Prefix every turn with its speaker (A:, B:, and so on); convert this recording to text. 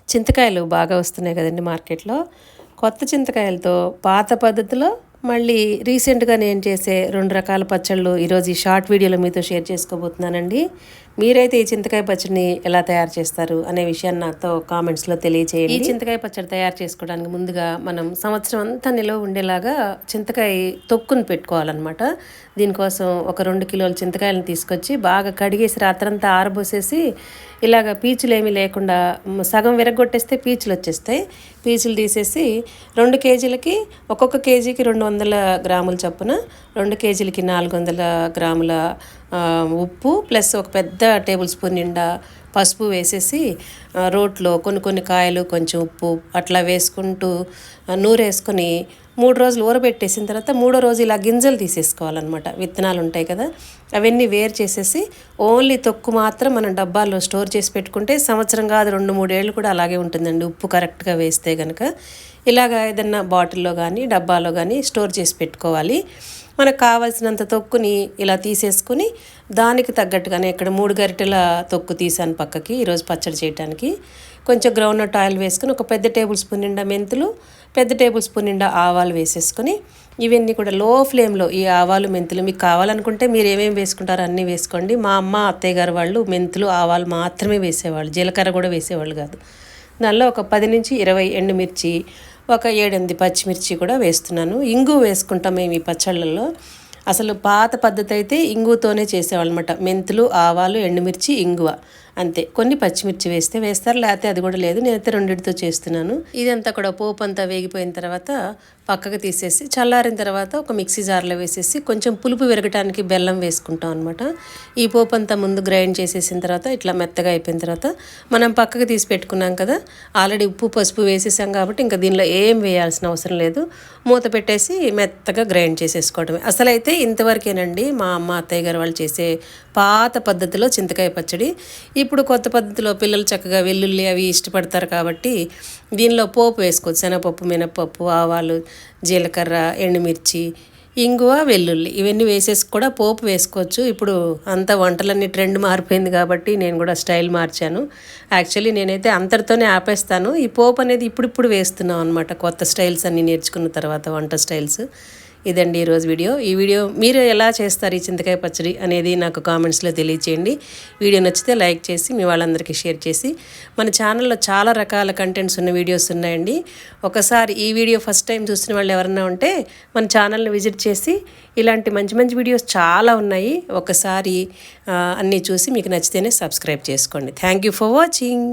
A: చింతకాయలు బాగా వస్తున్నాయి కదండి మార్కెట్లో. కొత్త చింతకాయలతో పాత పద్ధతిలో మళ్ళీ రీసెంట్గా నేను చేసే 2 రకాల పచ్చళ్ళు ఈరోజు ఈ షార్ట్ వీడియోలో మీతో షేర్ చేసుకోబోతున్నానండి. మీరైతే ఈ చింతకాయ పచ్చడిని ఎలా తయారు చేస్తారు అనే విషయాన్ని నాతో కామెంట్స్లో తెలియచేయండి. ఈ చింతకాయ పచ్చడి తయారు చేసుకోవడానికి ముందుగా మనం సంవత్సరం అంతా నిలవ ఉండేలాగా చింతకాయ తొక్కును పెట్టుకోవాలన్నమాట. దీనికోసం ఒక 2 కిలోల చింతకాయలను తీసుకొచ్చి బాగా కడిగేసి రాత్రంతా ఆరబోసేసి ఇలాగ పీచులు ఏమీ లేకుండా సగం విరగొట్టేస్తే పీచులు వచ్చేస్తాయి. పీచులు తీసేసి 2 కేజీలకి ఒక్కొక్క కేజీకి 200 గ్రాముల చొప్పున 2 కేజీలకి 400 గ్రాముల ఉప్పు ప్లస్ ఒక పెద్ద టేబుల్ స్పూన్ నిండా పసుపు వేసేసి రోట్లో కొన్ని కాయలు కొంచెం ఉప్పు అట్లా వేసుకుంటూ నూరేసుకొని 3 రోజులు ఊరబెట్టేసిన తర్వాత 3వ రోజు ఇలా గింజలు తీసేసుకోవాలన్నమాట. విత్తనాలు ఉంటాయి కదా, అవన్నీ వేరు చేసేసి ఓన్లీ తొక్కు మాత్రం మనం డబ్బాల్లో స్టోర్ చేసి పెట్టుకుంటే సంవత్సరం కాదు 2-3 ఏళ్ళు కూడా అలాగే ఉంటుందండి, ఉప్పు కరెక్ట్గా వేస్తే కనుక. ఇలాగ ఏదన్నా బాటిల్లో కానీ డబ్బాలో కానీ స్టోర్ చేసి పెట్టుకోవాలి. మనకు కావాల్సినంత తొక్కుని ఇలా తీసేసుకుని దానికి తగ్గట్టుగానే ఇక్కడ 3 గరిటెల తొక్కు తీసాను పక్కకి ఈరోజు పచ్చడి చేయడానికి. కొంచెం గ్రౌండ్నట్ ఆయిల్ వేసుకుని ఒక పెద్ద టేబుల్ స్పూన్ నిండా మెంతులు, పెద్ద టేబుల్ స్పూన్ నిండా ఆవాలు వేసేసుకొని ఇవన్నీ కూడా లో ఫ్లేమ్లో ఈ ఆవాలు మెంతులు మీకు కావాలనుకుంటే మీరు ఏమేమి వేసుకుంటారో అన్నీ వేసుకోండి. మా అమ్మ అత్తయ్య గారు వాళ్ళు మెంతులు ఆవాలు మాత్రమే వేసేవాళ్ళు, జీలకర్ర కూడా వేసేవాళ్ళు కాదు. దానిలో ఒక 10-20 ఎండుమిర్చి, ఒక 7-8 పచ్చిమిర్చి కూడా వేస్తున్నాను. ఇంగు వేసుకుంటాం మేము ఈ పచ్చళ్ళల్లో. అసలు పాత పద్ధతి అయితే ఇంగుతోనే చేసేవాళ్ళనమాట. మెంతులు, ఆవాలు, ఎండుమిర్చి, ఇంగువ అంతే. కొన్ని పచ్చిమిర్చి వేస్తారు, లేకపోతే అది కూడా లేదు. నేనైతే 2తో చేస్తున్నాను. ఇదంతా కూడా పోపు అంతా వేగిపోయిన తర్వాత పక్కకు తీసేసి చల్లారిన తర్వాత ఒక మిక్సీ జార్లో వేసేసి కొంచెం పులుపు విరగటానికి బెల్లం వేసుకుంటాం అనమాట. ఈ పోపు అంతా ముందు గ్రైండ్ చేసేసిన తర్వాత ఇట్లా మెత్తగా అయిపోయిన తర్వాత మనం పక్కకు తీసి పెట్టుకున్నాం కదా, ఆల్రెడీ ఉప్పు పసుపు వేసేసాం కాబట్టి ఇంకా దీనిలో ఏం వేయాల్సిన అవసరం లేదు. మూత పెట్టేసి మెత్తగా గ్రైండ్ చేసేసుకోవడమే. అసలు అయితే ఇంతవరకేనండి మా అమ్మ అత్తయ్య గారు వాళ్ళు చేసే పాత పద్ధతిలో చింతకాయ పచ్చడి. ఇప్పుడు కొత్త పద్ధతిలో పిల్లలు చక్కగా వెల్లుల్లి అవి ఇష్టపడతారు కాబట్టి దీనిలో పోపు వేసుకోవచ్చు. శనగపప్పు, మినపప్పు, ఆవాలు, జీలకర్ర, ఎండుమిర్చి, ఇంగువ, వెల్లుల్లి ఇవన్నీ వేసేసి కూడా పోపు వేసుకోవచ్చు. ఇప్పుడు అంతా వంటలన్నీ ట్రెండ్ మారిపోయింది కాబట్టి నేను కూడా స్టైల్ మార్చాను. యాక్చువల్లీ నేనైతే అంతటితోనే ఆపేస్తాను. ఈ పోపు అనేది ఇప్పుడు వేస్తున్నాం అనమాట, కొత్త స్టైల్స్ అన్నీ నేర్చుకున్న తర్వాత వంట స్టైల్స్. ఇదండి ఈరోజు వీడియో. ఈ వీడియో మీరు ఎలా చేస్తారు ఈ చింతకాయ పచ్చడి అనేది నాకు కామెంట్స్లో తెలియచేయండి. వీడియో నచ్చితే లైక్ చేసి మీ వాళ్ళందరికీ షేర్ చేసి, మన ఛానల్లో చాలా రకాల కంటెంట్స్ ఉన్న వీడియోస్ ఉన్నాయండి. ఒకసారి ఈ వీడియో ఫస్ట్ టైం చూసిన వాళ్ళు ఎవరన్నా ఉంటే మన ఛానల్ని విజిట్ చేసి ఇలాంటి మంచి వీడియోస్ చాలా ఉన్నాయి. ఒకసారి అన్నీ చూసి మీకు నచ్చితేనే సబ్స్క్రైబ్ చేసుకోండి. Thank you for watching.